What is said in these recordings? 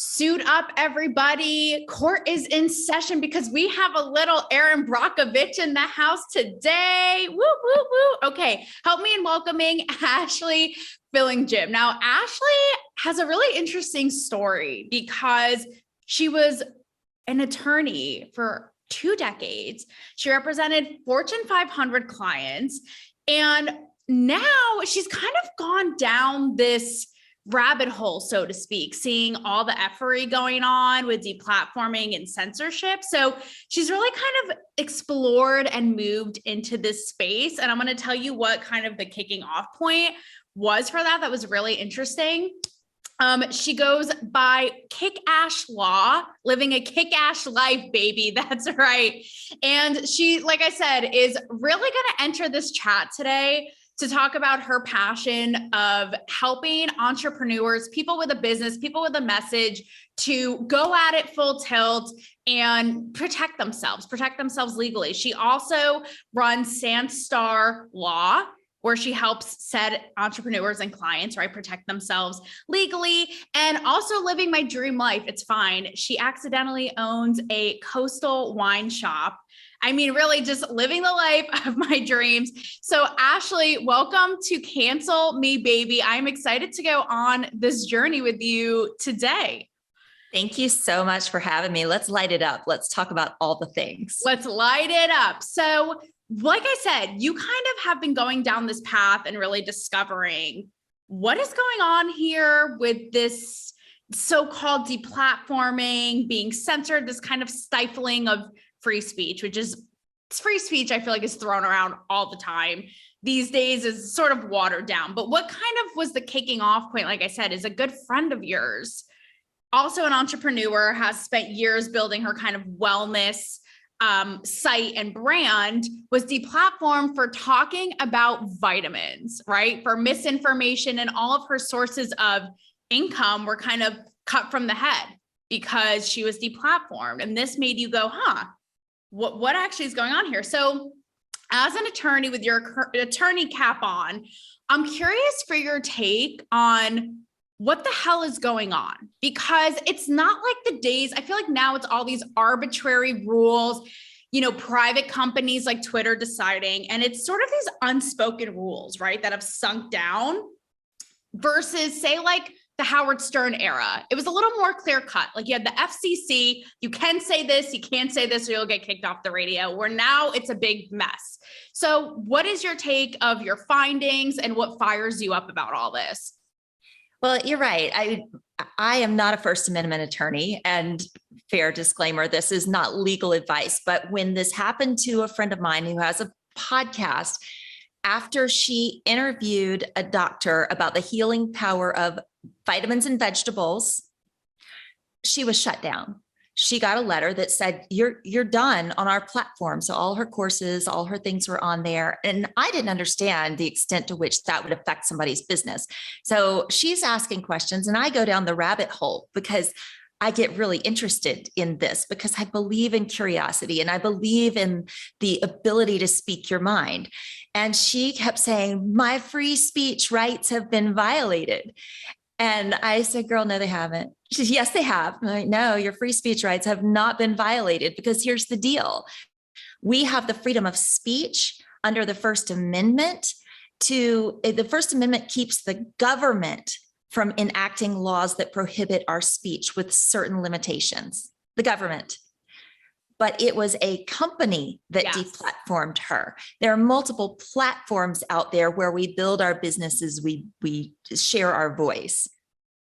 Suit up, everybody. Court is in session because we have a little Erin Brockovich in the house today. Woo, woo, woo. Okay, help me in welcoming Ashley Filling-Jim. Now, Ashley has a really interesting story because she was an attorney for 2 decades. She represented Fortune 500 clients, and now she's kind of gone down this rabbit hole, so to speak, seeing all the effery going on with deplatforming and censorship. So she's really kind of explored and moved into this space. And I'm going to tell you what kind of the kicking off point was for that. That was really interesting. She goes by Kick Ash Law, living a kick ash life, baby. That's right. And she, like I said, is really going to enter this chat today to talk about her passion of helping entrepreneurs, people with a business, people with a message, to go at it full tilt and protect themselves legally. She also runs Sandstar Law, where she helps set entrepreneurs and clients, right, protect themselves legally, and also living my dream life. It's fine. She accidentally owns a coastal wine shop. I mean, really just living the life of my dreams. So Ashley, welcome to Cancel Me, Baby. I'm excited to go on this journey with you today. Thank you so much for having me. Let's light it up. Let's talk about all the things. Let's light it up. So like I said, you kind of have been going down this path and really discovering what is going on here with this so-called deplatforming, being censored, this kind of stifling of free speech, which is free speech, I feel like is thrown around all the time these days, is sort of watered down. But what kind of was the kicking off point, like I said, is a good friend of yours, also an entrepreneur, has spent years building her kind of wellness site and brand, was deplatformed for talking about vitamins, right? For misinformation, and all of her sources of income were kind of cut from the head because she was deplatformed. And this made you go, what actually is going on here? So as an attorney with your attorney cap on, I'm curious for your take on what the hell is going on, because it's not like the days, I feel like now it's all these arbitrary rules, private companies like Twitter deciding, and it's sort of these unspoken rules, right, that have sunk down versus say like the Howard Stern era. It was a little more clear cut. Like you had the FCC, you can say this, you can't say this, or you'll get kicked off the radio, where now it's a big mess. So what is your take of your findings and what fires you up about all this? Well, you're right. I am not a First Amendment attorney, and fair disclaimer, this is not legal advice. But when this happened to a friend of mine who has a podcast, after she interviewed a doctor about the healing power of vitamins and vegetables, she was shut down. She got a letter that said, you're done on our platform. So all her courses, all her things were on there. And I didn't understand the extent to which that would affect somebody's business. So she's asking questions, and I go down the rabbit hole because I get really interested in this, because I believe in curiosity and I believe in the ability to speak your mind. And she kept saying, my free speech rights have been violated. And I said, girl, no, they haven't. She said, yes, they have. I'm like, no, your free speech rights have not been violated, because here's the deal. We have the freedom of speech under the First Amendment. The First Amendment keeps the government from enacting laws that prohibit our speech with certain limitations, the government. But it was a company that deplatformed her. There are multiple platforms out there where we build our businesses, we share our voice.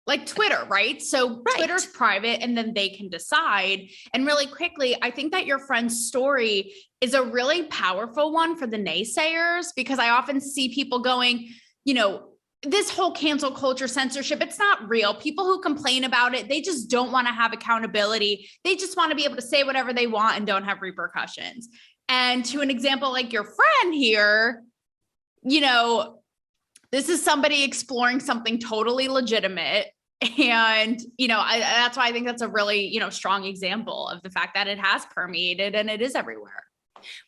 Like Twitter, right? So Twitter's private, and then they can decide. And really quickly, I think that your friend's story is a really powerful one for the naysayers, because I often see people going, this whole cancel culture censorship, it's not real. People who complain about it, they just don't want to have accountability. They just want to be able to say whatever they want and don't have repercussions. And to an example like your friend here, this is somebody exploring something totally legitimate. And, that's why I think that's a really, strong example of the fact that it has permeated and it is everywhere.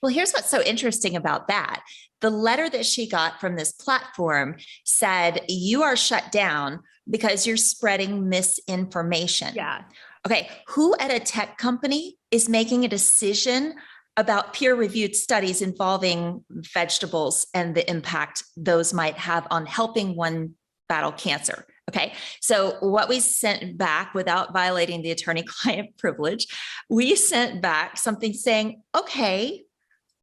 Well, here's what's so interesting about that. The letter that she got from this platform said, you are shut down because you're spreading misinformation. Yeah. Okay, who at a tech company is making a decision about peer-reviewed studies involving vegetables and the impact those might have on helping one battle cancer? Okay, so what we sent back, without violating the attorney-client privilege, we sent back something saying, okay,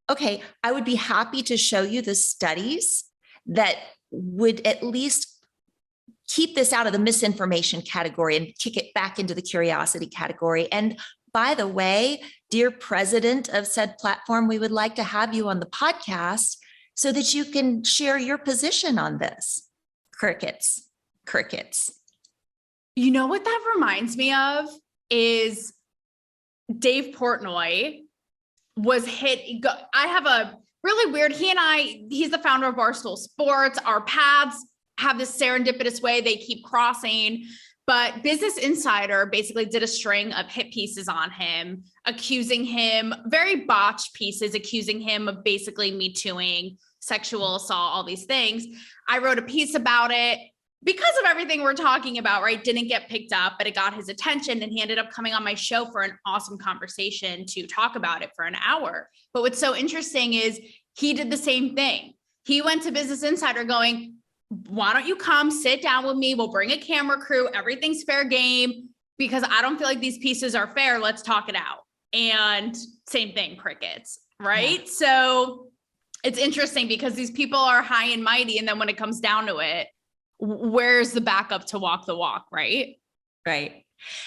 I would be happy to show you the studies that would at least keep this out of the misinformation category and kick it back into the curiosity category. And by the way, dear president of said platform, we would like to have you on the podcast so that you can share your position on this. Crickets. You know what that reminds me of is Dave Portnoy was hit. I have a really weird, he's the founder of Barstool Sports. Our paths have this serendipitous way they keep crossing. But Business Insider basically did a string of hit pieces on him, accusing him, very botched pieces, accusing him of basically Me Tooing, sexual assault, all these things. I wrote a piece about it because of everything we're talking about, right? Didn't get picked up, but it got his attention, and he ended up coming on my show for an awesome conversation to talk about it for an hour. But what's so interesting is he did the same thing. He went to Business Insider going, why don't you come sit down with me? We'll bring a camera crew. Everything's fair game because I don't feel like these pieces are fair. Let's talk it out. And same thing, crickets, right? Yeah. So it's interesting because these people are high and mighty. And then when it comes down to it, where's the backup to walk the walk, right? Right.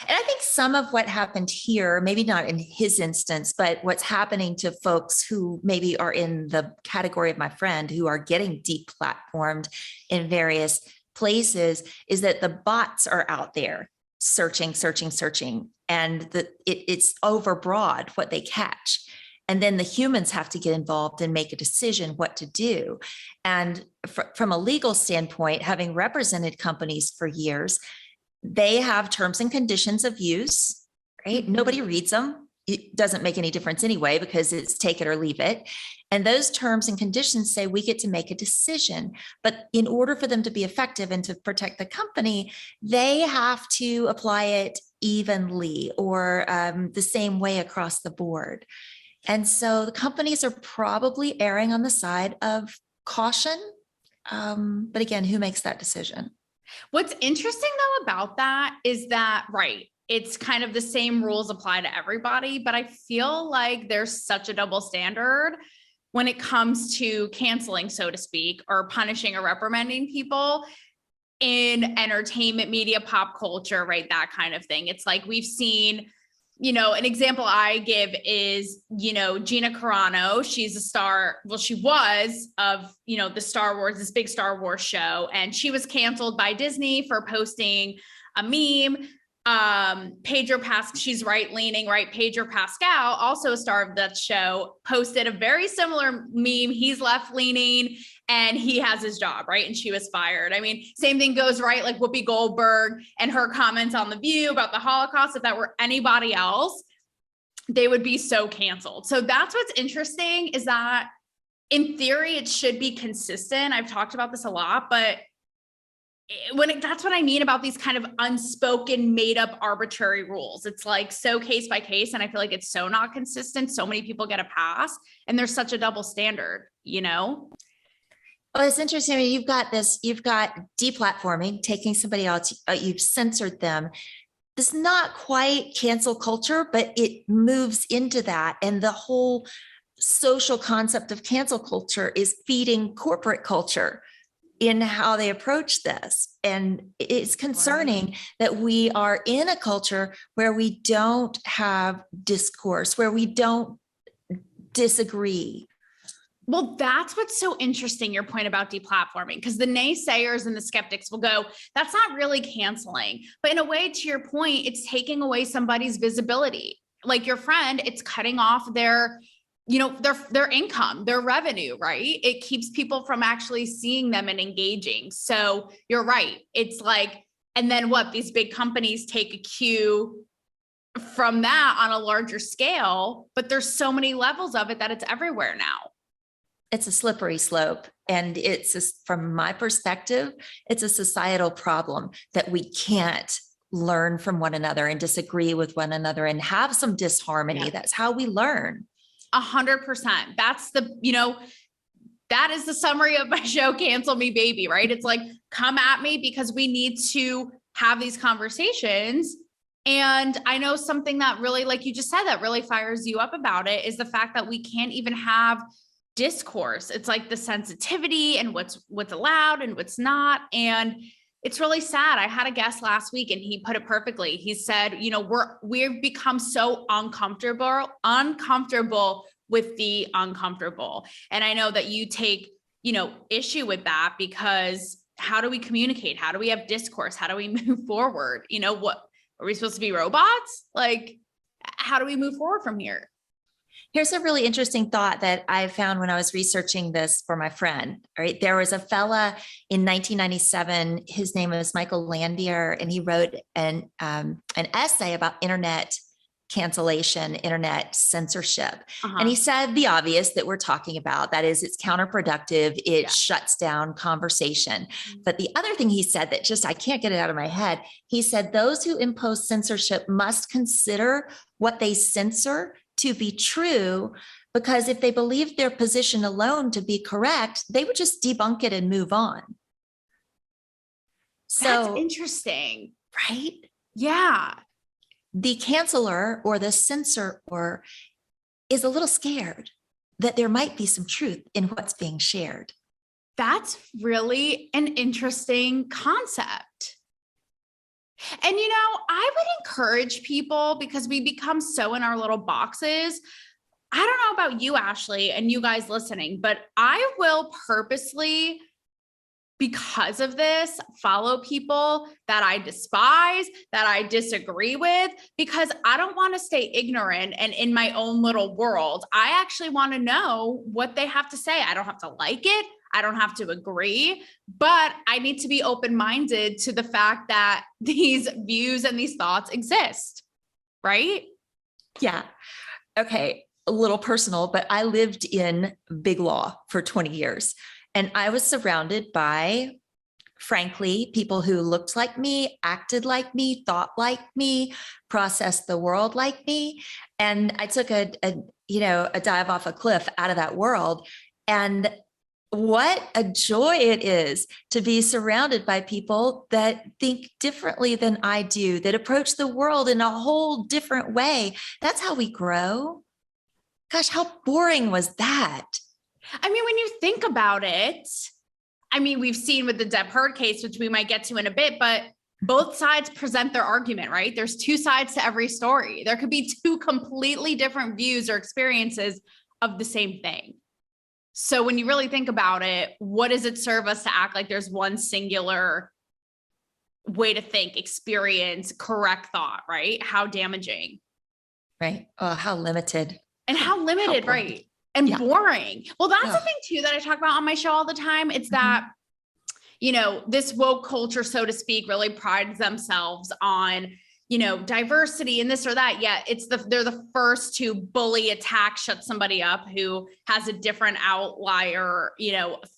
And I think some of what happened here, maybe not in his instance, but what's happening to folks who maybe are in the category of my friend who are getting deplatformed in various places, is that the bots are out there searching, and it's overbroad what they catch. And then the humans have to get involved and make a decision what to do. And from a legal standpoint, having represented companies for years, they have terms and conditions of use, right? Mm-hmm. Nobody reads them. It doesn't make any difference anyway, because it's take it or leave it. And those terms and conditions say we get to make a decision. But in order for them to be effective and to protect the company, they have to apply it evenly or the same way across the board. And so the companies are probably erring on the side of caution. But again, who makes that decision? What's interesting though about that is that, right, it's kind of the same rules apply to everybody, but I feel like there's such a double standard when it comes to canceling, so to speak, or punishing or reprimanding people in entertainment, media, pop culture, right? That kind of thing. It's like we've seen, an example I give is, Gina Carano. She's a star. Well, she was of, the Star Wars, this big Star Wars show. And she was canceled by Disney for posting a meme. Pedro Pascal, she's right-leaning, right? Pedro Pascal, also a star of that show, posted a very similar meme. He's left-leaning and he has his job, right? And she was fired. I mean, same thing goes, right? Like Whoopi Goldberg and her comments on The View about the Holocaust. If that were anybody else, they would be so canceled. So that's what's interesting, is that in theory, it should be consistent. I've talked about this a lot, but that's what I mean about these kind of unspoken, made up arbitrary rules. It's like so case by case. And I feel like it's so not consistent. So many people get a pass and there's such a double standard, Well, it's interesting. I mean, you've got deplatforming, taking somebody else, you've censored them. This is not quite cancel culture, but it moves into that. And the whole social concept of cancel culture is feeding corporate culture in how they approach this. And it's concerning that we are in a culture where we don't have discourse, where we don't disagree. Well, that's what's so interesting, your point about deplatforming, because the naysayers and the skeptics will go, that's not really canceling. But in a way, to your point, it's taking away somebody's visibility. Like your friend, it's cutting off their income, their revenue, right? It keeps people from actually seeing them and engaging. So you're right. It's like, and then what? These big companies take a cue from that on a larger scale, but there's so many levels of it that it's everywhere now. It's a slippery slope. And from my perspective, it's a societal problem that we can't learn from one another and disagree with one another and have some disharmony. Yeah. That's how we learn. 100%. That's that is the summary of my show, Cancel Me Baby, right? It's like, come at me because we need to have these conversations. And I know something that really, like you just said, that really fires you up about it is the fact that we can't even have discourse. It's like the sensitivity and what's allowed and what's not. And it's really sad. I had a guest last week and he put it perfectly. He said, we've become so uncomfortable with the uncomfortable. And I know that you take, issue with that because how do we communicate? How do we have discourse? How do we move forward? What are we supposed to be, robots? Like, how do we move forward from here? Here's a really interesting thought that I found when I was researching this for my friend. Right, there was a fella in 1997. His name was Michael Landier, and he wrote an essay about internet cancellation, internet censorship. And he said the obvious that we're talking about, that is, it's counterproductive. It shuts down conversation. But the other thing he said that I can't get it out of my head. He said, those who impose censorship must consider what they censor to be true, because if they believed their position alone to be correct, they would just debunk it and move on. That's interesting. Right? Yeah. The canceller or the censor is a little scared that there might be some truth in what's being shared. That's really an interesting concept. And, I would encourage people, because we become so in our little boxes. I don't know about you, Ashley, and you guys listening, but I will purposely, because of this, follow people that I despise, that I disagree with, because I don't want to stay ignorant and in my own little world. I actually want to know what they have to say. I don't have to like it. I don't have to agree, but I need to be open-minded to the fact that these views and these thoughts exist, right? Yeah. Okay. A little personal, but I lived in big law for 20 years. And I was surrounded by, frankly, people who looked like me, acted like me, thought like me, processed the world like me. And I took a dive off a cliff out of that world. And what a joy it is to be surrounded by people that think differently than I do, that approach the world in a whole different way. That's how we grow. Gosh, how boring was that? I mean, when you think about it, we've seen with the Deb Heard case, which we might get to in a bit, but both sides present their argument, right? There's two sides to every story. There could be two completely different views or experiences of the same thing. So when you really think about it, what does it serve us to act like there's one singular way to think, experience, correct thought, right? How damaging. Right. Oh, how limited. And how limited, right? And boring. Well, that's the thing too, that I talk about on my show all the time. It's that, this woke culture, so to speak, really prides themselves on, diversity and this or that. Yeah. They're the first to bully, attack, shut somebody up who has a different outlier,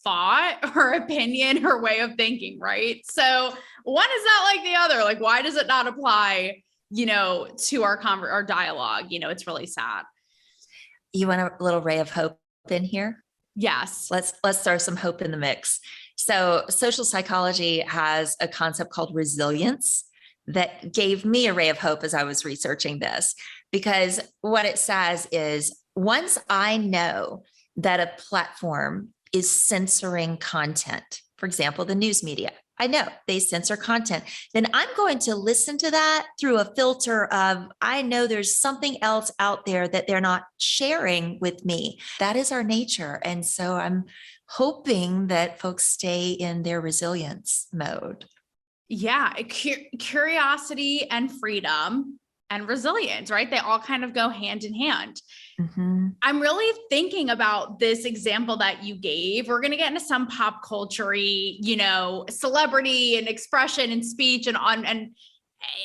thought or opinion or way of thinking. Right. So one is not like the other. Like, why does it not apply, to our dialogue? It's really sad. You want a little ray of hope in here? Yes. Let's throw some hope in the mix. So social psychology has a concept called resilience that gave me a ray of hope as I was researching this, because what it says is, once I know that a platform is censoring content, for example, the news media, I know they censor content, then I'm going to listen to that through a filter of, I know there's something else out there that they're not sharing with me. That is our nature. And so I'm hoping that folks stay in their resilience mode. Yeah. Curiosity and freedom and resilience, right? They all kind of go hand in hand. Mm-hmm. I'm really thinking about this example that you gave. We're going to get into some pop culture-y, celebrity and expression and speech and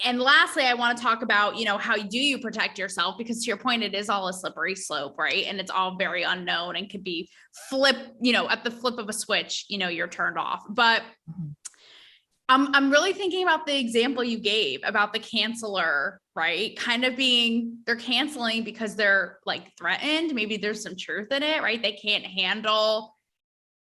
And lastly, I want to talk about, how do you protect yourself? Because to your point, it is all a slippery slope, right? And it's all very unknown and could be at the flip of a switch, you're turned off. But I'm really thinking about the example you gave about the canceler, right? Kind of being, they're canceling because they're like threatened. Maybe there's some truth in it, right? They can't handle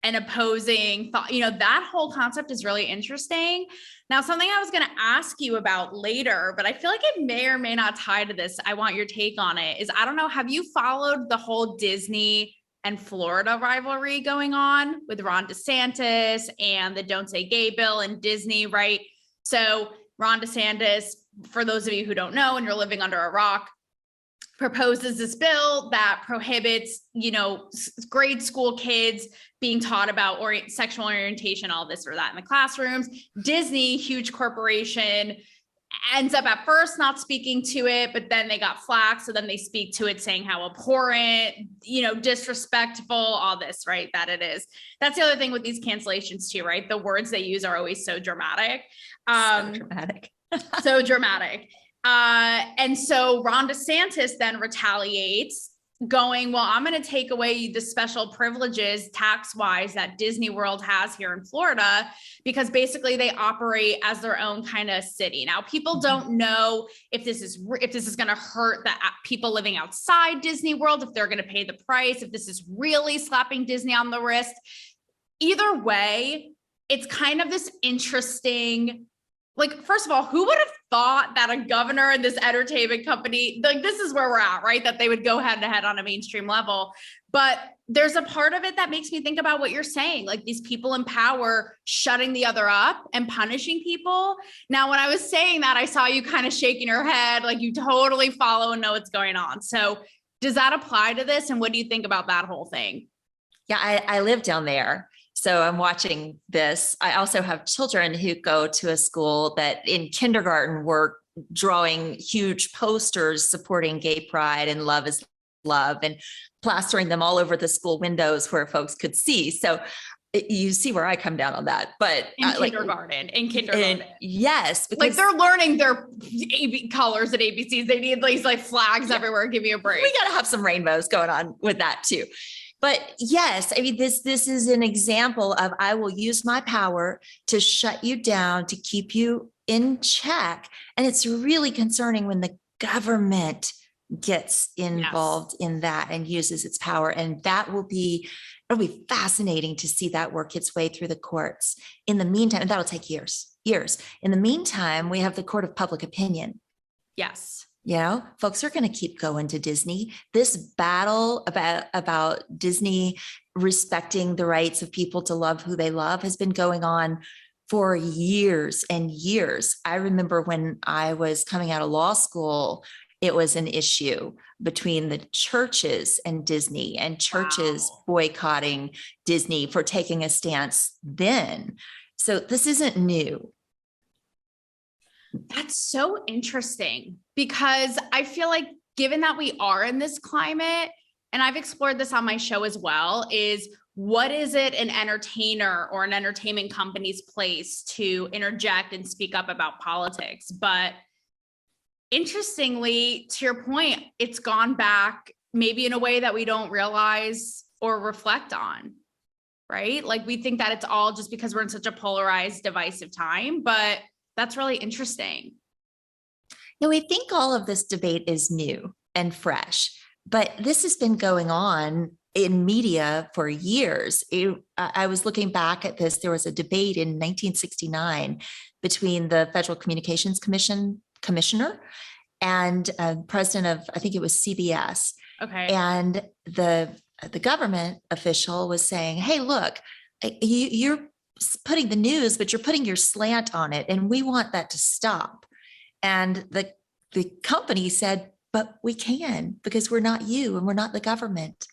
an opposing thought. That whole concept is really interesting. Now, something I was going to ask you about later, but I feel like it may or may not tie to this. I want your take on it. Is, I don't know, have you followed the whole Disney and Florida rivalry going on with Ron DeSantis and the Don't Say Gay bill and Disney, right? So Ron DeSantis, for those of you who don't know and you're living under a rock, proposes this bill that prohibits, grade school kids being taught about sexual orientation, all this or that in the classrooms. Disney, huge corporation, ends up at first not speaking to it, but then they got flack. So then they speak to it saying how abhorrent, disrespectful, all this, right? That it is. That's the other thing with these cancellations too, right? The words they use are always so dramatic. So dramatic. So dramatic. And so Ron DeSantis then retaliates, going, well, I'm going to take away the special privileges tax-wise that Disney World has here in Florida, because basically they operate as their own kind of city. Now, people don't know if this is going to hurt the people living outside Disney World, if they're going to pay the price, if this is really slapping Disney on the wrist. Either way, it's kind of this interesting, like, first of all, who would have thought that a governor in this entertainment company, like, this is where we're at, right? That they would go head to head on a mainstream level. But there's a part of it that makes me think about what you're saying, like these people in power shutting the other up and punishing people. Now, when I was saying that, I saw you kind of shaking your head, like you totally follow and know what's going on. So does that apply to this? And what do you think about that whole thing? Yeah, I live down there. So I'm watching this. I also have children who go to a school that in kindergarten were drawing huge posters supporting gay pride and love is love and plastering them all over the school windows where folks could see. So you see where I come down on that. But in kindergarten. Yes. Like they're learning their colors and ABCs. They need these like flags everywhere. Give me a break. We got to have some rainbows going on with that too. But yes, I mean, this is an example of, I will use my power to shut you down, to keep you in check. And it's really concerning when the government gets involved in that and uses its power. And it'll be fascinating to see that work its way through the courts. In the meantime, and that'll take years. In the meantime, we have the court of public opinion. Yes. Folks are going to keep going to Disney. This battle about Disney respecting the rights of people to love who they love has been going on for years and years. I remember when I was coming out of law school, it was an issue between the churches and Disney, and churches boycotting Disney for taking a stance then. So this isn't new. That's so interesting, because I feel like, given that we are in this climate, and I've explored this on my show as well, is what is it an entertainer or an entertainment company's place to interject and speak up about politics? But interestingly, to your point, it's gone back maybe in a way that we don't realize or reflect on, right? Like we think that it's all just because we're in such a polarized, divisive time, but that's really interesting. We think all of this debate is new and fresh, but this has been going on in media for years. I was looking back at this. There was a debate in 1969 between the Federal Communications commissioner and president of, I think it was CBS. Okay. And the government official was saying, hey, look, you're putting the news, but you're putting your slant on it, and we want that to stop. And the company said, but we can, because we're not you and we're not the government.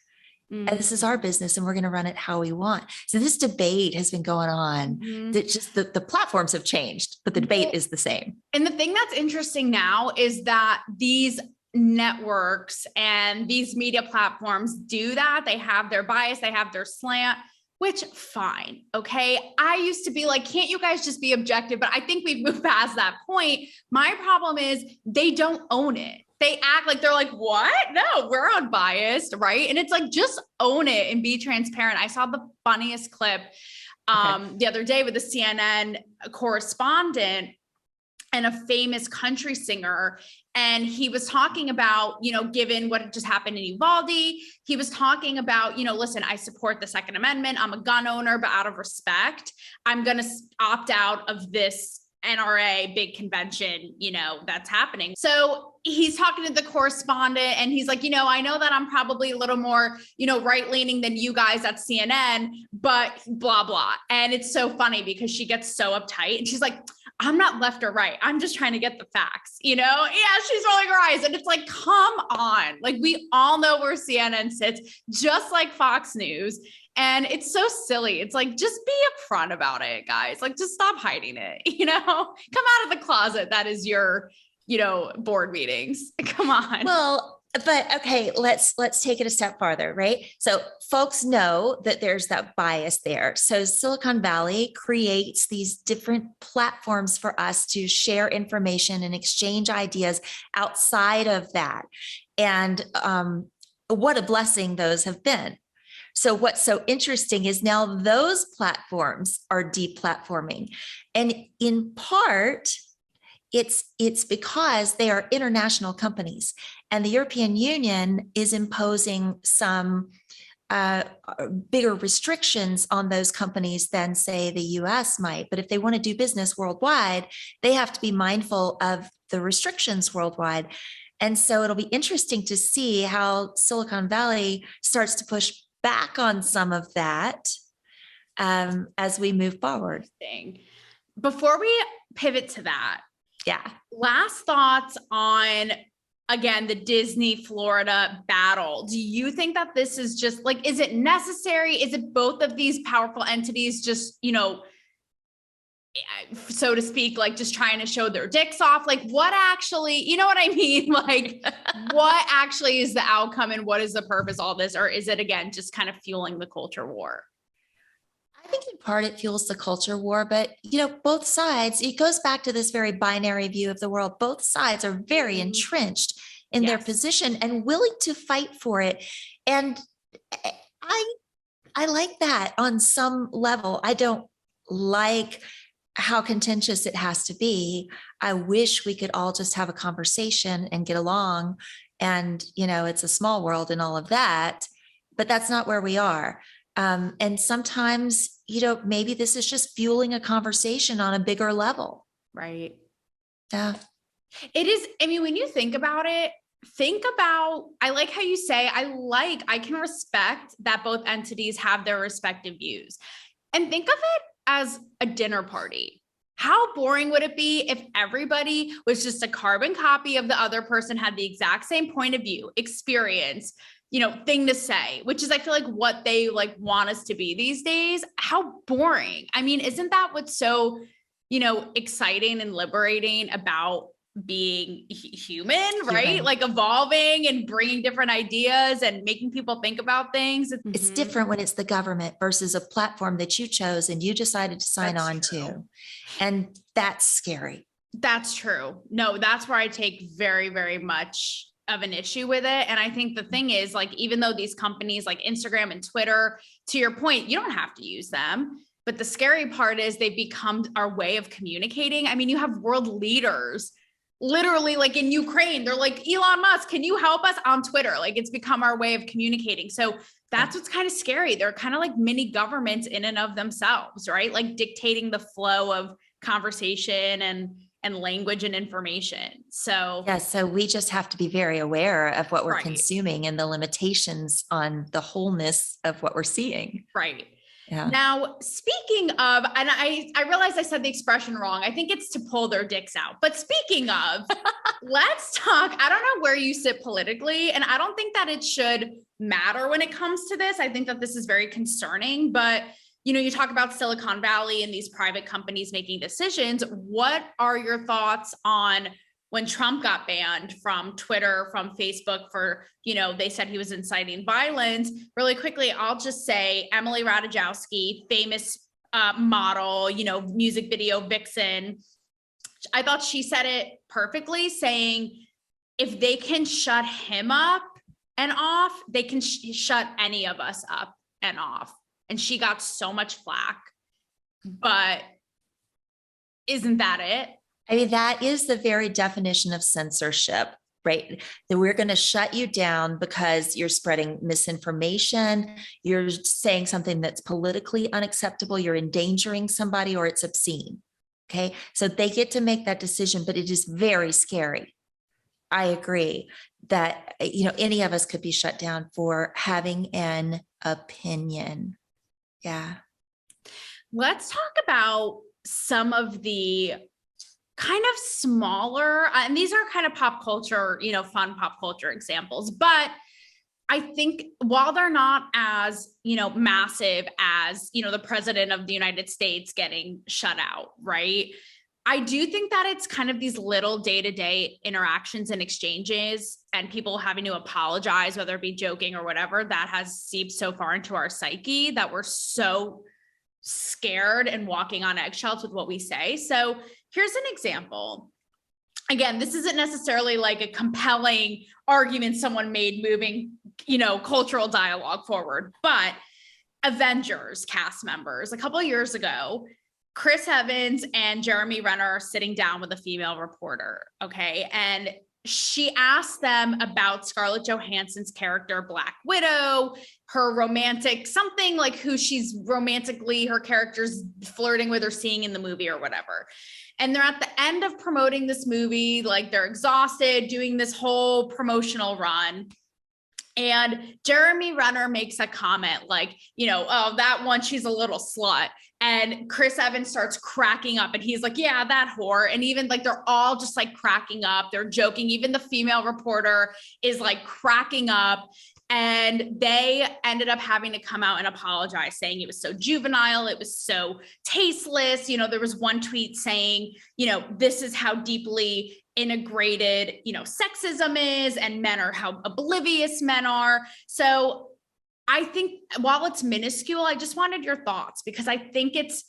And this is our business, and we're going to run it how we want. So this debate has been going on. That just the platforms have changed, but the debate is the same. And the thing that's interesting now is that these networks and these media platforms do that. They have their bias, they have their slant. which fine. Okay. I used to be like, can't you guys just be objective? But I think we've moved past that point. My problem is they don't own it. They act like they're like, what? No, we're unbiased, right? And it's like, just own it and be transparent. I saw the funniest clip the other day with a CNN correspondent and a famous country singer. And he was talking about, given what just happened in Uvalde, he was talking about, listen, I support the Second Amendment. I'm a gun owner, but out of respect, I'm going to opt out of this NRA big convention, that's happening. So he's talking to the correspondent and he's like, I know that I'm probably a little more, right leaning than you guys at CNN, but blah, blah. And it's so funny because she gets so uptight and she's like, I'm not left or right. I'm just trying to get the facts, Yeah, she's rolling her eyes. And it's like, come on. Like, we all know where CNN sits, just like Fox News. And it's so silly. It's like, just be upfront about it, guys. Like, just stop hiding it, come out of the closet. That is your, board meetings. Come on. Well, but okay, let's take it a step farther, right? So folks know that there's that bias there. So Silicon Valley creates these different platforms for us to share information and exchange ideas outside of that. And what a blessing those have been. So what's so interesting is now those platforms are deplatforming. And in part, it's because they are international companies, and the European Union is imposing some bigger restrictions on those companies than, say, the US might. But if they want to do business worldwide, they have to be mindful of the restrictions worldwide. And so it'll be interesting to see how Silicon Valley starts to push back on some of that as we move forward. Before we pivot to that, last thoughts on, again, the Disney Florida battle. Do you think that this is just like, is it necessary? Is it both of these powerful entities just, so to speak, like just trying to show their dicks off? Like, what actually, you know what I mean? Like, what actually is the outcome and what is the purpose of all this? Or is it, again, just kind of fueling the culture war? I think in part it fuels the culture war, but both sides, it goes back to this very binary view of the world. Both sides are very entrenched in their position and willing to fight for it. And I like that on some level. I don't like how contentious it has to be. I wish we could all just have a conversation and get along. And, it's a small world and all of that, but that's not where we are. And sometimes, maybe this is just fueling a conversation on a bigger level. Right. Yeah. It is. I mean, when you think about it, I like how you say, I can respect that both entities have their respective views, and think of it as a dinner party. How boring would it be if everybody was just a carbon copy of the other person, had the exact same point of view, experience, thing to say, which is, I feel like, what they want us to be these days. How boring. I mean, isn't that what's so, exciting and liberating about being human, right? Like evolving and bringing different ideas and making people think about things. It's different when it's the government versus a platform that you chose and you decided to sign on to. And that's scary. That's true. No, that's where I take very, very much of an issue with it. And I think the thing is, like, even though these companies like Instagram and Twitter, to your point, you don't have to use them. But the scary part is they've become our way of communicating. I mean, you have world leaders literally, like in Ukraine, they're like, Elon Musk, can you help us on Twitter? Like, it's become our way of communicating. So that's what's kind of scary. They're kind of like mini governments in and of themselves, right? Like dictating the flow of conversation and language and information. So so we just have to be very aware of what we're consuming and the limitations on the wholeness of what we're seeing. Right. Yeah. Now, speaking of, and I realized I said the expression wrong. I think it's to pull their dicks out. But speaking of, let's talk. I don't know where you sit politically, and I don't think that it should matter when it comes to this. I think that this is very concerning, but you talk about Silicon Valley and these private companies making decisions. What are your thoughts on when Trump got banned from Twitter, from Facebook for, they said he was inciting violence. Really quickly, I'll just say Emily Ratajkowski, famous model, music video vixen. I thought she said it perfectly, saying if they can shut him up and off, they can shut any of us up and off. And she got so much flack, but isn't that it? I mean, that is the very definition of censorship, right? That we're going to shut you down because you're spreading misinformation, you're saying something that's politically unacceptable, you're endangering somebody, or it's obscene. Okay. So they get to make that decision, but it is very scary. I agree that, any of us could be shut down for having an opinion. Yeah. Let's talk about some of the kind of smaller, and these are kind of pop culture, fun pop culture examples, but I think while they're not as, massive as, the president of the United States getting shut out, right? I do think that it's kind of these little day-to-day interactions and exchanges and people having to apologize, whether it be joking or whatever, that has seeped so far into our psyche that we're so scared and walking on eggshells with what we say. So here's an example. Again, this isn't necessarily like a compelling argument someone made moving, cultural dialogue forward, but Avengers cast members, a couple of years ago, Chris Evans and Jeremy Renner are sitting down with a female reporter. Okay. And she asked them about Scarlett Johansson's character, Black Widow, her romantic, something like who she's romantically, her character's flirting with or seeing in the movie or whatever. And they're at the end of promoting this movie, like they're exhausted, doing this whole promotional run. And Jeremy Renner makes a comment like, oh, that one, she's a little slut. And Chris Evans starts cracking up and he's like, yeah, that whore. And even like, they're all just like cracking up. They're joking. Even the female reporter is like cracking up. And they ended up having to come out and apologize, saying it was so juvenile. It was so tasteless. There was one tweet saying, this is how deeply integrated, sexism is, and men are how oblivious men are. So I think while it's minuscule, I just wanted your thoughts because I think it's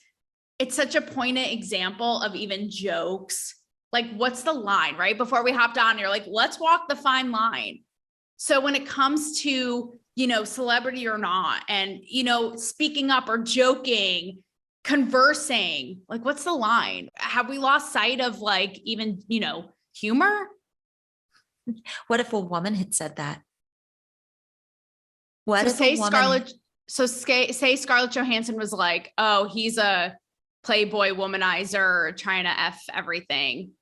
such a poignant example of even jokes. Like, what's the line, right? Before we hopped on, you're like, let's walk the fine line. So when it comes to, celebrity or not, and, speaking up or joking, conversing, like, what's the line? Have we lost sight of like, even, humor? What if a woman had said that? What so if say a woman... say Scarlett Johansson was like, oh, he's a Playboy womanizer trying to F everything.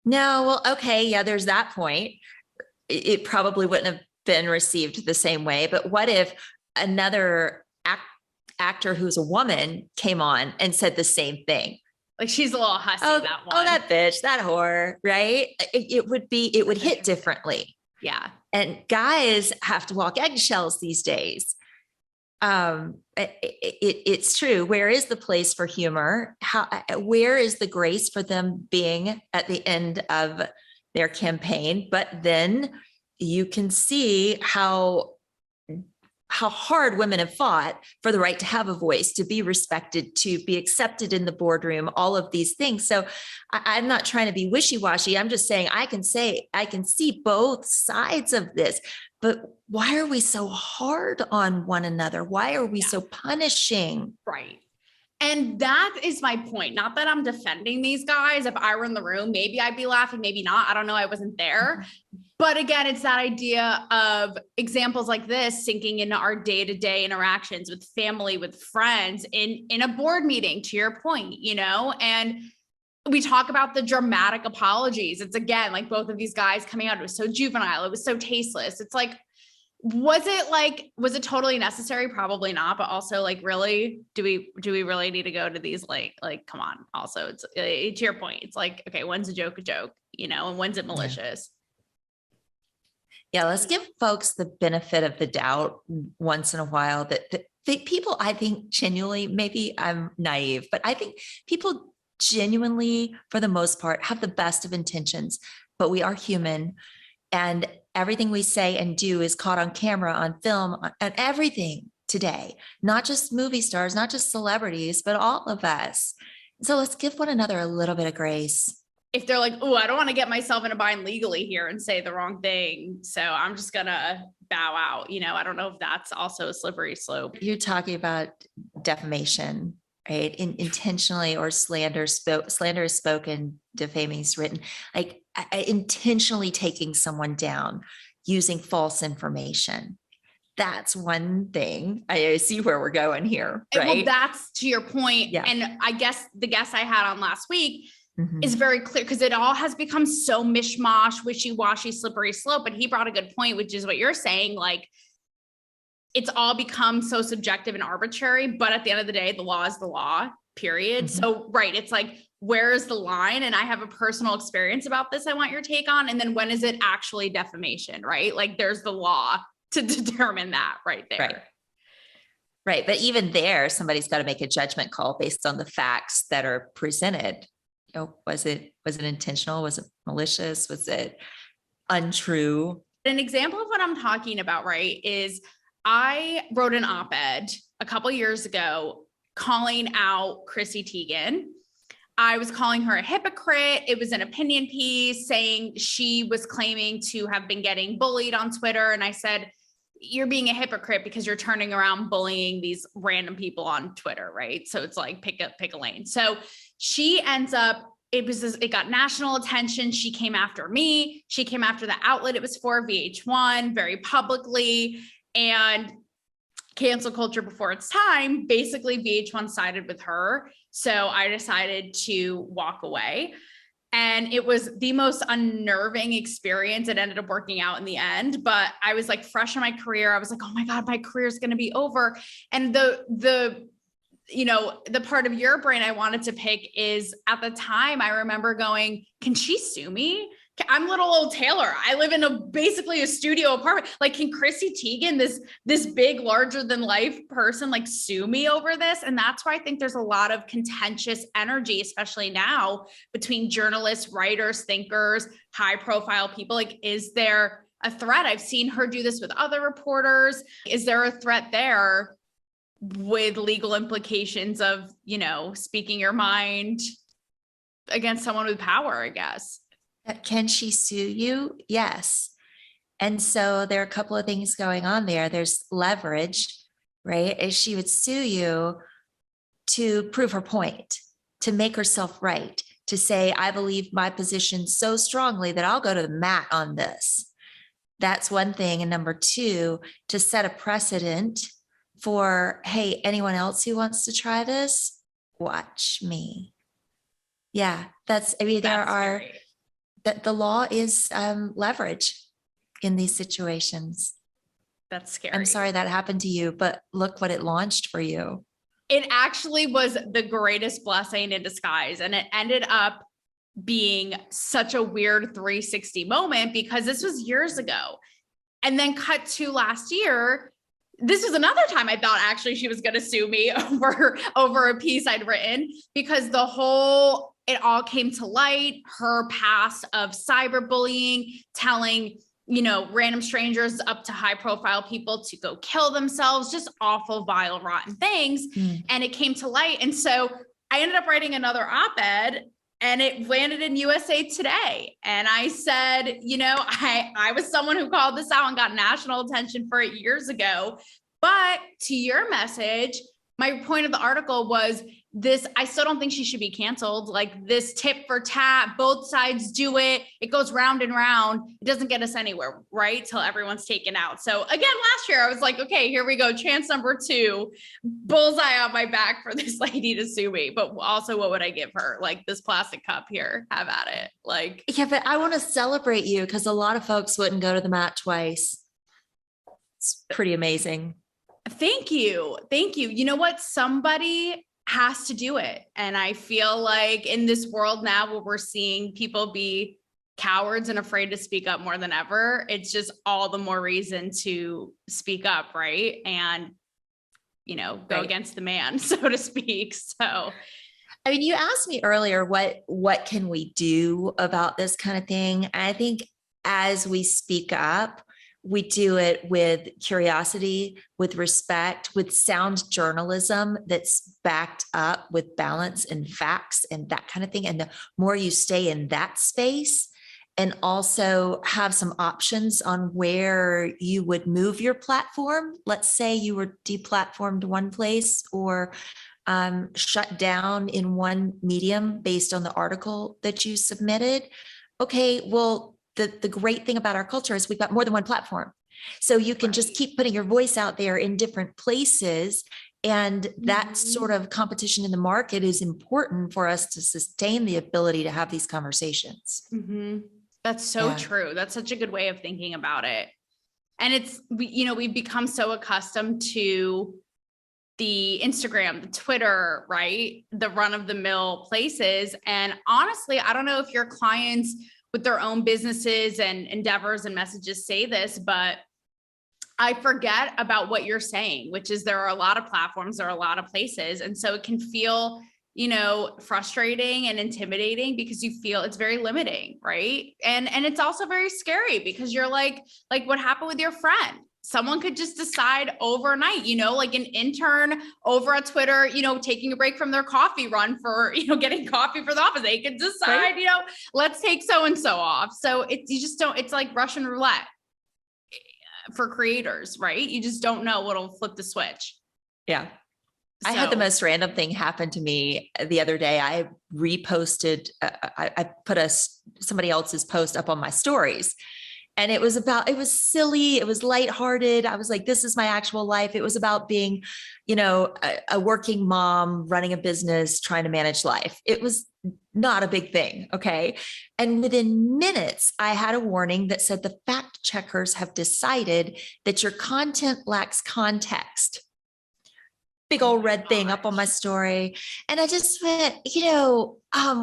No, well, okay. Yeah, there's that point. It probably wouldn't have been received the same way. But what if another actor who's a woman came on and said the same thing? Like, she's a little hussy, that one. Oh, that bitch, that whore, right? It would hit differently. Yeah. And guys have to walk eggshells these days. It's true. Where is the place for humor? Where is the grace for them being at the end of their campaign? But then you can see how hard women have fought for the right to have a voice, to be respected, to be accepted in the boardroom, all of these things. So I'm not trying to be wishy-washy. I'm just saying I can see both sides of this. But why are we so hard on one another? Why are we so punishing? Right. And that is my point. Not that I'm defending these guys. If I were in the room, maybe I'd be laughing, maybe not. I don't know. I wasn't there. But again, it's that idea of examples like this sinking into our day-to-day interactions with family, with friends, in a board meeting, to your point, and we talk about the dramatic apologies. It's again, like both of these guys coming out, it was so juvenile. It was so tasteless. It's like, was it totally necessary? Probably not. But also, like, really, do we really need to go to these, like, come on. Also, it's to your point. It's like, okay, when's a joke, and when's it malicious? Yeah. Let's give folks the benefit of the doubt once in a while that people, I think, genuinely, maybe I'm naive, but I think people genuinely, for the most part, have the best of intentions. but we are human. And everything we say and do is caught on camera, on film, and everything today, not just movie stars, not just celebrities, but all of us. So let's give one another a little bit of grace. If they're like, oh, I don't want to get myself in a bind legally here and say the wrong thing, so I'm just going to bow out. I don't know if that's also a slippery slope. You're talking about defamation, right? Intentionally, or slander is spoken, defaming is written, like intentionally taking someone down using false information. That's one thing. I see where we're going here, right? Well, that's to your point. Yeah. And I guess the guest I had on last week is very clear, because it all has become so mishmash, wishy-washy, slippery slope. But he brought a good point, which is what you're saying. Like, it's all become so subjective and arbitrary, but at the end of the day, the law is the law, period. So, right. It's like, where is the line? And I have a personal experience about this I want your take on. And then when is it actually defamation, right? Like, there's the law to determine that right there. Right. But even there, somebody's got to make a judgment call based on the facts that are presented. Was it intentional? Was it malicious? Was it untrue? An example of what I'm talking about, right, is I wrote an op-ed a couple years ago calling out Chrissy Teigen. I was calling her a hypocrite. It was an opinion piece saying she was claiming to have been getting bullied on Twitter. And I said, you're being a hypocrite because you're turning around bullying these random people on Twitter, right? So it's like, pick a lane. So she ends up, it got national attention. She came after me. She came after the outlet it was for, VH1, very publicly, and cancel culture before its time. Basically, VH1 sided with her. So I decided to walk away. And it was the most unnerving experience. It ended up working out in the end, but I was like fresh in my career. I was like, oh my God, my career is going to be over. And the part of your brain I wanted to pick is, at the time, I remember going, can she sue me? I'm little old Taylor. I live in basically a studio apartment. Like, can Chrissy Teigen, this big, larger than life person, like, sue me over this? And that's why I think there's a lot of contentious energy, especially now, between journalists, writers, thinkers, high profile people. Like, is there a threat? I've seen her do this with other reporters. Is there a threat there with legal implications of, speaking your mind against someone with power, I guess? Can she sue you? Yes. And so there are a couple of things going on there. There's leverage, right? As she would sue you to prove her point, to make herself right, to say, I believe my position so strongly that I'll go to the mat on this. That's one thing. And number two, to set a precedent for, hey, anyone else who wants to try this, watch me. Yeah, scary. That the law is leverage in these situations. That's scary. I'm sorry that happened to you, but look what it launched for you. It actually was the greatest blessing in disguise. And it ended up being such a weird 360 moment, because this was years ago. And then cut to last year, this was another time I thought actually she was going to sue me over a piece I'd written, because it all came to light, her past of cyberbullying, telling, random strangers up to high profile people to go kill themselves, just awful, vile, rotten things. And it came to light. And so I ended up writing another op-ed, and it landed in USA Today. And I said, I was someone who called this out and got national attention for it years ago. But to your message, my point of the article was this: I still don't think she should be canceled. Like, this tit for tat, both sides do it. It goes round and round. It doesn't get us anywhere, right? Till everyone's taken out. So again, last year I was like, okay, here we go. Chance number 2, bullseye on my back for this lady to sue me. But also, what would I give her? Like, this plastic cup here, have at it. Like, yeah, but I want to celebrate you, because a lot of folks wouldn't go to the mat twice. It's pretty amazing. Thank you. You know what? Somebody has to do it. And I feel like in this world now, where we're seeing people be cowards and afraid to speak up more than ever, it's just all the more reason to speak up, right? And, go against the man, so to speak. So, I mean, you asked me earlier, what can we do about this kind of thing? And I think as we speak up, we do it with curiosity, with respect, with sound journalism that's backed up with balance and facts and that kind of thing. And the more you stay in that space, and also have some options on where you would move your platform. Let's say you were deplatformed one place or shut down in one medium based on the article that you submitted. Okay, well, the great thing about our culture is we've got more than one platform. So you can just keep putting your voice out there in different places. And that sort of competition in the market is important for us to sustain the ability to have these conversations. That's so true. That's such a good way of thinking about it. And it's, we've become so accustomed to the Instagram, the Twitter, right? The run of the mill places. And honestly, I don't know if your clients with their own businesses and endeavors and messages say this, but I forget about what you're saying, which is there are a lot of platforms, there are a lot of places. And so it can feel, frustrating and intimidating because you feel it's very limiting, right? And it's also very scary because you're like what happened with your friend. Someone could just decide overnight, like an intern over at Twitter, taking a break from their coffee run for, getting coffee for the office. They could decide, let's take so-and-so off. So it's like Russian roulette for creators, right? You just don't know what'll flip the switch. Yeah. I had the most random thing happen to me the other day. I reposted, I put somebody else's post up on my stories, and it was silly. It was lighthearted. I was like, this is my actual life. It was about being, a working mom, running a business, trying to manage life. It was not a big thing. Okay. And within minutes, I had a warning that said the fact checkers have decided that your content lacks context. Big old red thing up on my story. And I just went,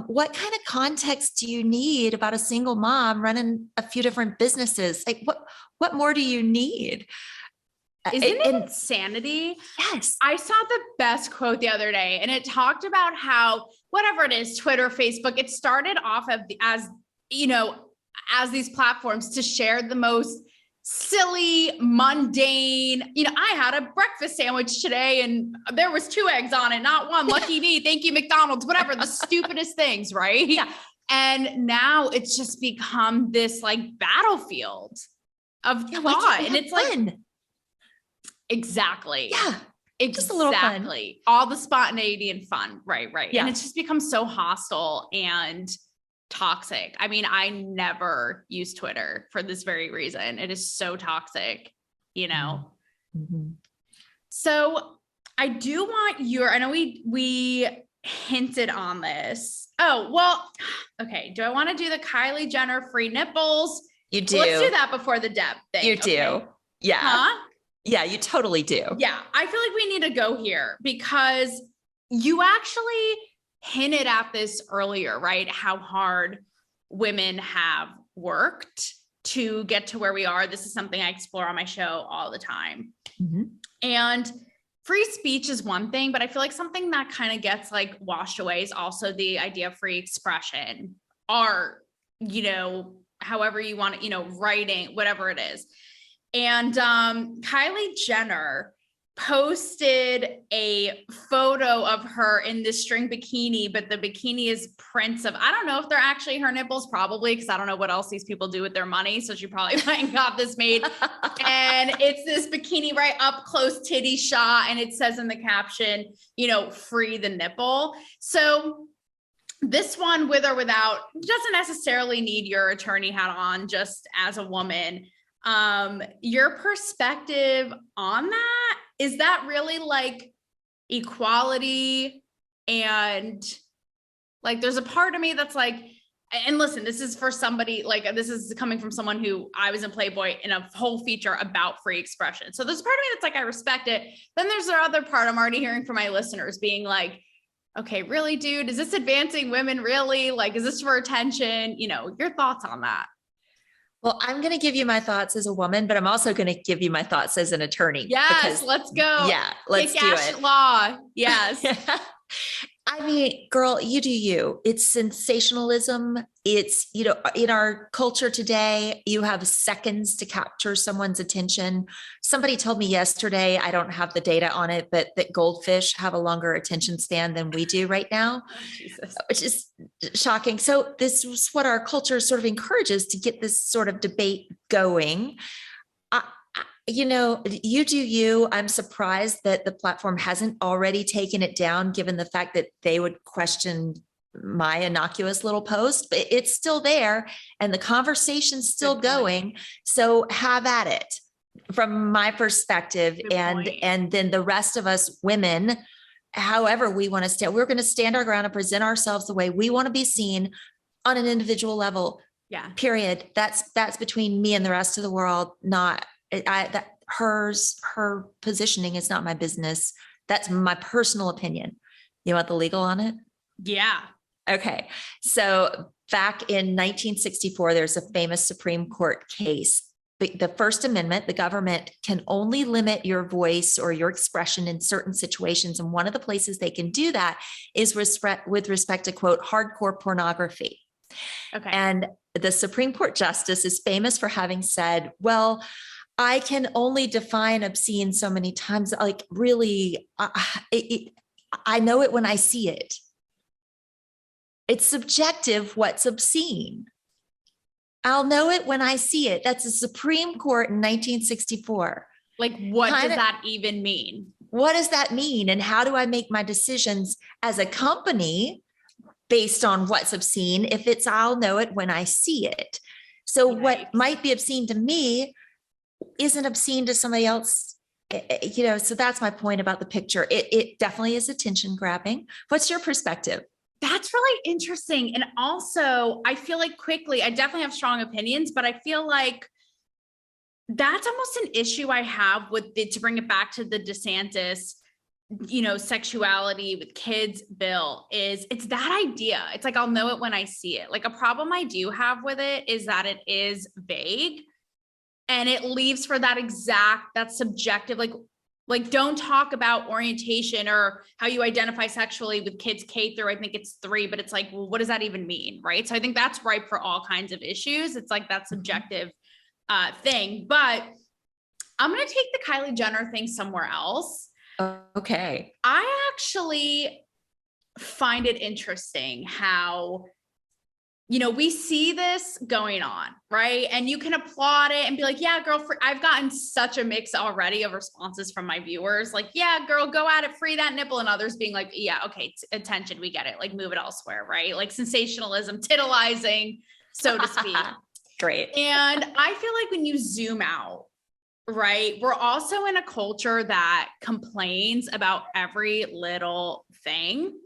what kind of context do you need about a single mom running a few different businesses? Like what more do you need? Isn't it insanity? Yes. I saw the best quote the other day, and it talked about how whatever it is, Twitter, Facebook, it started off as these platforms to share the most silly, mundane, I had a breakfast sandwich today and there was 2 eggs on it, not 1. Lucky me. Thank you, McDonald's, whatever, the stupidest things, right? Yeah. And now it's just become this like battlefield of thought. And it's fun. Like, exactly. Yeah. Exactly. Just a little fun. All the spontaneity and fun. Right. Yeah. And it's just become so hostile and toxic. I mean, I never use Twitter for this very reason. It is so toxic, Mm-hmm. So I do want I know we hinted on this. Oh, well, okay. Do I want to do the Kylie Jenner free nipples? You do. Let's do that before the Deb thing. You do. Okay. Yeah. Huh? Yeah, you totally do. Yeah. I feel like we need to go here because you actually hinted at this earlier, right? How hard women have worked to get to where we are. This is something I explore on my show all the time. Mm-hmm. And free speech is one thing, but I feel like something that kind of gets like washed away is also the idea of free expression, art, however you want it, writing, whatever it is. And Kylie Jenner posted a photo of her in this string bikini, but the bikini is prints of, I don't know if they're actually her nipples, probably, because I don't know what else these people do with their money. So she probably went and got this made. And it's this bikini right up close titty shot. And it says in the caption, free the nipple. So this one, with or without, doesn't necessarily need your attorney hat on just as a woman. Your perspective on that, is that really like equality? And like, there's a part of me that's like, and listen, this is for somebody, like, this is coming from someone who I was in Playboy in a whole feature about free expression. So there's part of me that's like, I respect it. Then there's the other part I'm already hearing from my listeners being like, okay, really, dude, is this advancing women? Really? Like, is this for attention? Your thoughts on that? Well, I'm going to give you my thoughts as a woman, but I'm also going to give you my thoughts as an attorney. Yes, let's go. Yeah, let's do it. Law. Yes. I mean, girl, you do you. It's sensationalism. It's, in our culture today, you have seconds to capture someone's attention. Somebody told me yesterday, I don't have the data on it, but that goldfish have a longer attention span than we do right now, Oh, Jesus. which is shocking. So this is what our culture sort of encourages to get this sort of debate going. You do you. I'm surprised that the platform hasn't already taken it down, given the fact that they would question my innocuous little post, but it's still there and the conversation's still going. So have at it from my perspective. And then the rest of us women, however we want to stand, we're going to stand our ground and present ourselves the way we want to be seen on an individual level. Yeah. Period. That's between me and the rest of the world, not her positioning is not my business. That's my personal opinion. You want the legal on it? Yeah. Okay. So back in 1964, there's a famous Supreme Court case. The First Amendment, the government can only limit your voice or your expression in certain situations. And one of the places they can do that is with respect to, quote, hardcore pornography. Okay. And the Supreme Court justice is famous for having said, well, I can only define obscene so many times. Like, really, I know it when I see it. It's subjective what's obscene. I'll know it when I see it. That's the Supreme Court in 1964. Like, what does that even mean? What does that mean? And how do I make my decisions as a company based on what's obscene? If it's, I'll know it when I see it. So what might be obscene to me isn't obscene to somebody else, so that's my point about the picture. It definitely is attention grabbing. What's your perspective? That's really interesting. And also, I feel like I definitely have strong opinions, but I feel like that's almost an issue I have with to bring it back to the DeSantis, sexuality with kids bill. It's that idea. It's like, I'll know it when I see it. Like, a problem I do have with it is that it is vague. And it leaves for that subjective, like don't talk about orientation or how you identify sexually with kids K through, I think it's 3, but it's like, well, what does that even mean? Right. So I think that's ripe for all kinds of issues. It's like that subjective thing, but I'm going to take the Kylie Jenner thing somewhere else. Okay. I actually find it interesting how, we see this going on, right? And you can applaud it and be like, yeah, girl, I've gotten such a mix already of responses from my viewers. Like, yeah, girl, go at it, free that nipple. And others being like, yeah, okay, attention, we get it. Like, move it elsewhere, right? Like sensationalism, titillizing, so to speak. Great. And I feel like when you zoom out, right, we're also in a culture that complains about every little thing.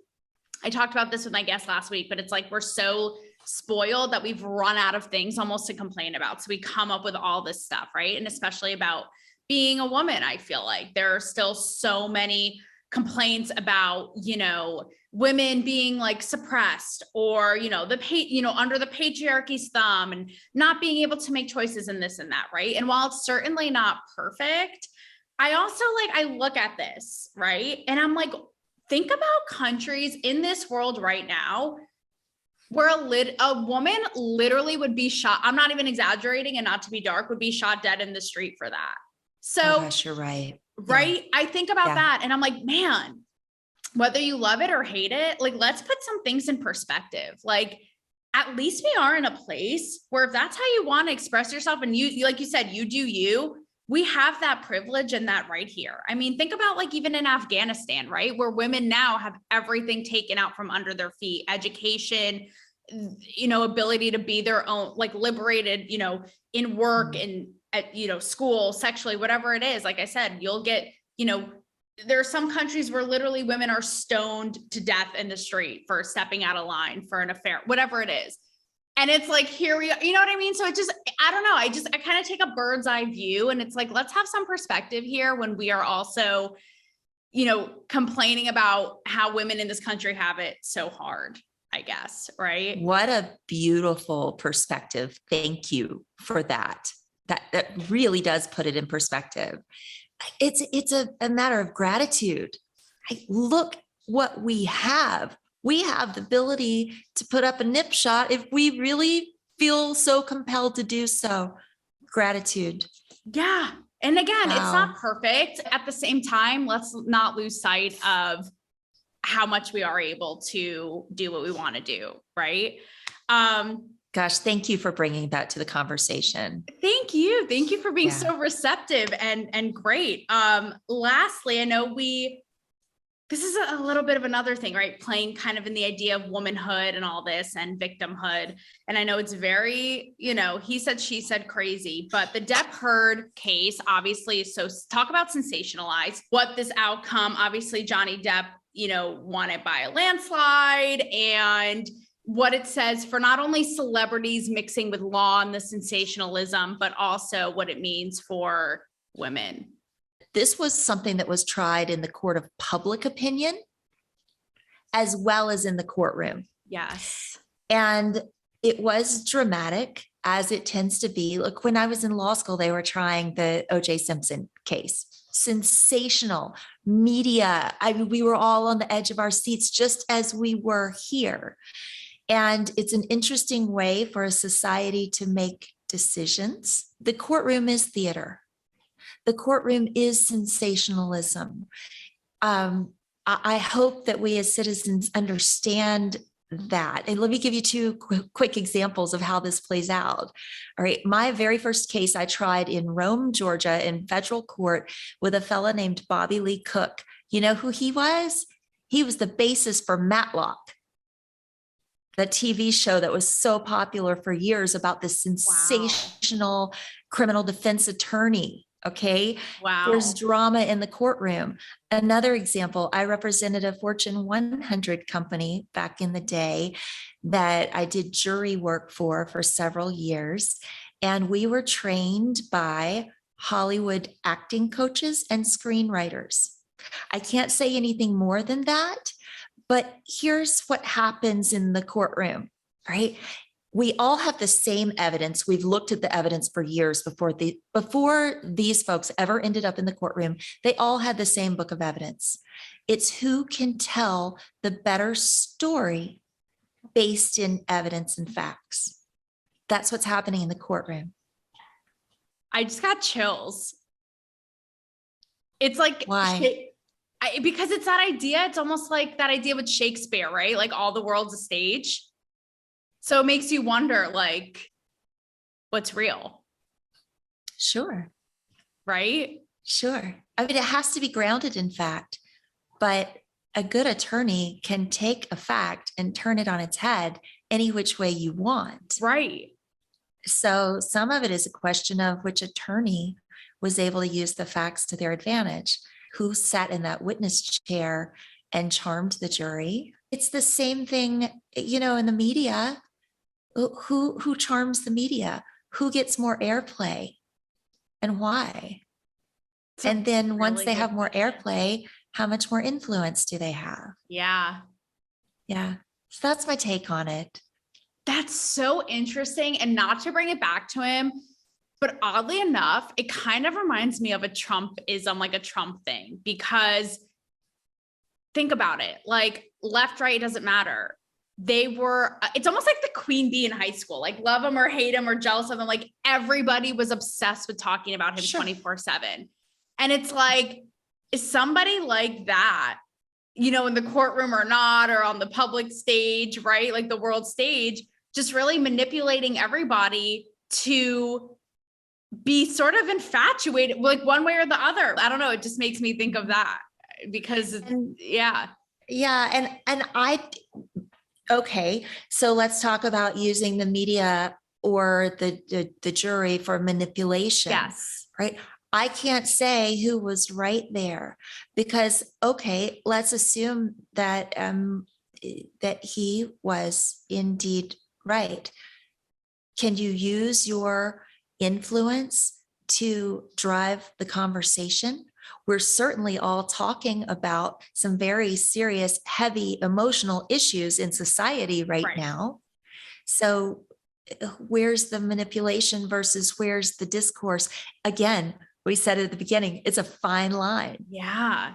I talked about this with my guest last week, but it's like, we're so spoiled that we've run out of things almost to complain about. So we come up with all this stuff, right? And especially about being a woman, I feel like there are still so many complaints about, women being like suppressed or, under the patriarchy's thumb and not being able to make choices in this and that, right? And while it's certainly not perfect, I also I look at this, right? And I'm like, think about countries in this world right now where a woman literally would be shot. I'm not even exaggerating, and not to be dark, would be shot dead in the street for that. So, oh gosh, you're right. Right. Yeah. I think about that and I'm like, man, whether you love it or hate it, like, let's put some things in perspective. Like, at least we are in a place where if that's how you want to express yourself and you, like you said, you do you, we have that privilege and that right here. I mean, think about even in Afghanistan, right? Where women now have everything taken out from under their feet, education, ability to be their own, liberated, in work and at, school, sexually, whatever it is. Like I said, you'll get, there are some countries where literally women are stoned to death in the street for stepping out of line for an affair, whatever it is. And it's like, here we are, you know what I mean? So it just, I don't know. I kind of take a bird's eye view and it's like, let's have some perspective here when we are also, complaining about how women in this country have it so hard, I guess. Right. What a beautiful perspective. Thank you for that. That really does put it in perspective. It's a matter of gratitude. Look what we have. We have the ability to put up a nip shot if we really feel so compelled to do so. Gratitude. Yeah. And again, it's Wow. not perfect. At the same time, let's not lose sight of how much we are able to do what we want to do. Right. Gosh, thank you for bringing that to the conversation. Thank you. Thank you for being Yeah. so receptive and great. Lastly, I know this is a little bit of another thing, right? Playing kind of in the idea of womanhood and all this and victimhood. And I know it's very, he said, she said crazy, but the Depp Heard case obviously is so, talk about sensationalized what this outcome, obviously Johnny Depp, won it by a landslide, and what it says for not only celebrities mixing with law and the sensationalism, but also what it means for women. This was something that was tried in the court of public opinion as well as in the courtroom. Yes. And it was dramatic, as it tends to be. Look, when I was in law school, they were trying the O.J. Simpson case. Sensational media. I mean, we were all on the edge of our seats, just as we were here. And it's an interesting way for a society to make decisions. The courtroom is theater. The courtroom is sensationalism. I hope that we as citizens understand that. And let me give you two quick examples of how this plays out. All right. My very first case I tried in Rome, Georgia, in federal court with a fella named Bobby Lee Cook. You know who he was? He was the basis for Matlock, the TV show that was so popular for years about this sensational criminal defense attorney. Okay. Wow. There's drama in the courtroom. Another example, I represented a Fortune 100 company back in the day that I did jury work for several years. And we were trained by Hollywood acting coaches and screenwriters. I can't say anything more than that, but here's what happens in the courtroom, right? We all have the same evidence. We've looked at the evidence for years before these folks ever ended up in the courtroom. They all had the same book of evidence. It's who can tell the better story based in evidence and facts. That's what's happening in the courtroom. I just got chills. It's like, why? Because it's that idea. It's almost like that idea with Shakespeare, right? Like all the world's a stage. So it makes you wonder, like, what's real? Sure. Right? Sure. I mean, it has to be grounded in fact, but a good attorney can take a fact and turn it on its head any which way you want. Right. So some of it is a question of which attorney was able to use the facts to their advantage, who sat in that witness chair and charmed the jury. It's the same thing, in the media. Who charms the media? Who gets more airplay and why? And then once they have more airplay, how much more influence do they have? Yeah. Yeah. So that's my take on it. That's so interesting. And not to bring it back to him, but oddly enough, it kind of reminds me of a Trumpism, like a Trump thing, because think about it, like left, right, doesn't matter. It's almost like the queen bee in high school, like love him or hate him or jealous of him. Like everybody was obsessed with talking about him 24/7. And it's like, is somebody like that, in the courtroom or not, or on the public stage, right? Like the world stage, just really manipulating everybody to be sort of infatuated, like one way or the other. I don't know. It just makes me think of that because yeah. Okay, so let's talk about using the media or the jury for manipulation. Yes. Right. I can't say who was right there because, okay, let's assume that that he was indeed right. Can you use your influence to drive the conversation? We're certainly all talking about some very serious, heavy emotional issues in society right now. So where's the manipulation versus where's the discourse? Again, we said at the beginning, it's a fine line. Yeah.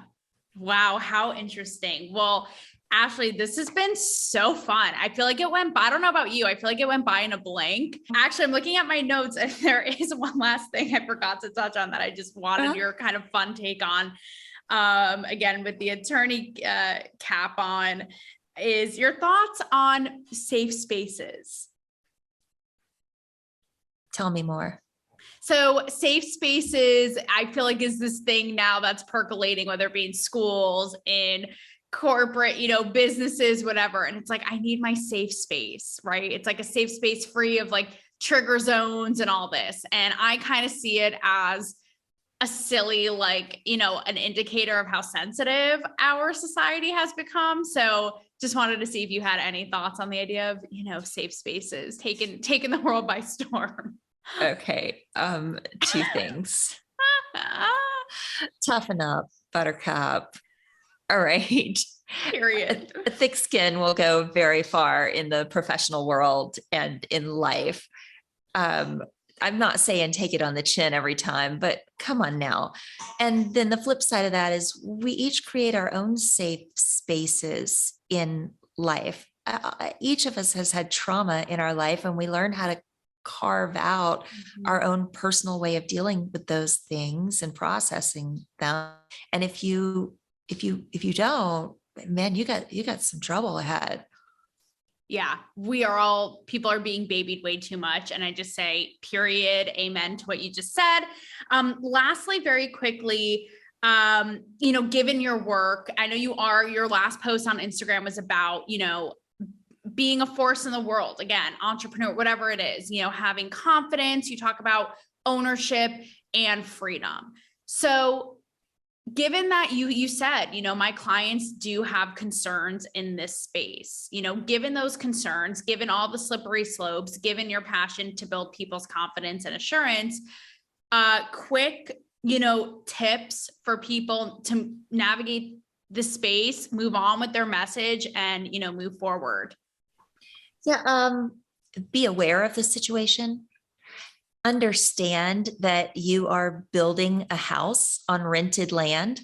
Wow, how interesting. Well, Ashley, this has been so fun. I feel like it went by, I don't know about you. I feel like it went by in a blink. Actually, I'm looking at my notes and there is one last thing I forgot to touch on that I just wanted your kind of fun take on. Again, with the attorney cap on, is your thoughts on safe spaces? Tell me more. So safe spaces, I feel like is this thing now that's percolating, whether it be in schools, in corporate, businesses, whatever. And it's like, I need my safe space, right? It's like a safe space free of like trigger zones and all this. And I kind of see it as a silly, like, an indicator of how sensitive our society has become. So just wanted to see if you had any thoughts on the idea of, safe spaces taking the world by storm. Okay. Two things. Toughen up, buttercup. All right. Period. A thick skin will go very far in the professional world and in life. I'm not saying take it on the chin every time, but come on now. And then the flip side of that is we each create our own safe spaces in life. Each of us has had trauma in our life, and we learn how to carve out our own personal way of dealing with those things and processing them. And if you don't, man, you got some trouble ahead. Yeah, people are being babied way too much. And I just say, period, amen to what you just said. Lastly, very quickly, given your work, I know your last post on Instagram was about, being a force in the world, again, entrepreneur, whatever it is, having confidence. You talk about ownership and freedom. So given that you said, my clients do have concerns in this space, given those concerns, given all the slippery slopes, given your passion to build people's confidence and assurance, quick, tips for people to navigate the space, move on with their message and, move forward. Yeah. Be aware of the situation. Understand that you are building a house on rented land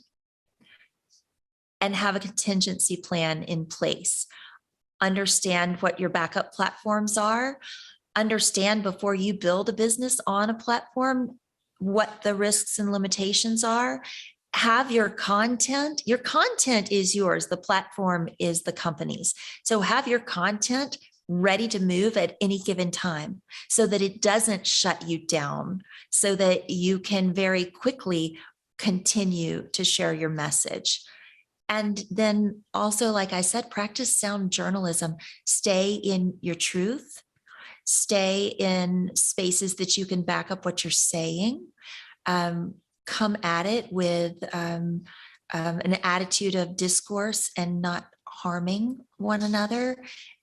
and have a contingency plan in place. Understand what your backup platforms are. Understand before you build a business on a platform, what the risks and limitations are. Have your content is yours. The platform is the company's. So have your content ready to move at any given time so that it doesn't shut you down, so that you can very quickly continue to share your message. And then also, like I said, practice sound journalism. Stay in your truth. Stay in spaces that you can back up what you're saying. Come at it with an attitude of discourse and not harming one another.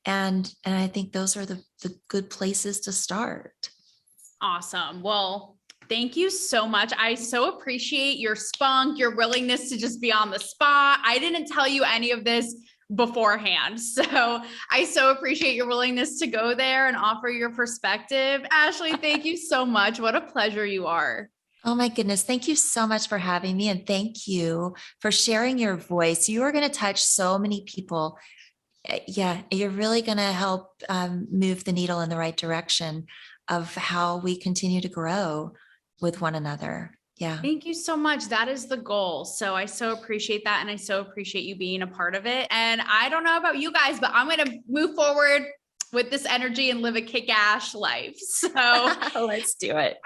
And I think those are the good places to start. Awesome. Well, thank you so much. I so appreciate your spunk, your willingness to just be on the spot. I didn't tell you any of this beforehand. So I so appreciate your willingness to go there and offer your perspective. Ashley, thank you so much. What a pleasure you are. Oh my goodness. Thank you so much for having me. And thank you for sharing your voice. You are going to touch so many people. Yeah, you're really going to help move the needle in the right direction of how we continue to grow with one another. Yeah. Thank you so much. That is the goal. So I so appreciate that. And I so appreciate you being a part of it. And I don't know about you guys, but I'm going to move forward with this energy and live a kick-ass life. So let's do it.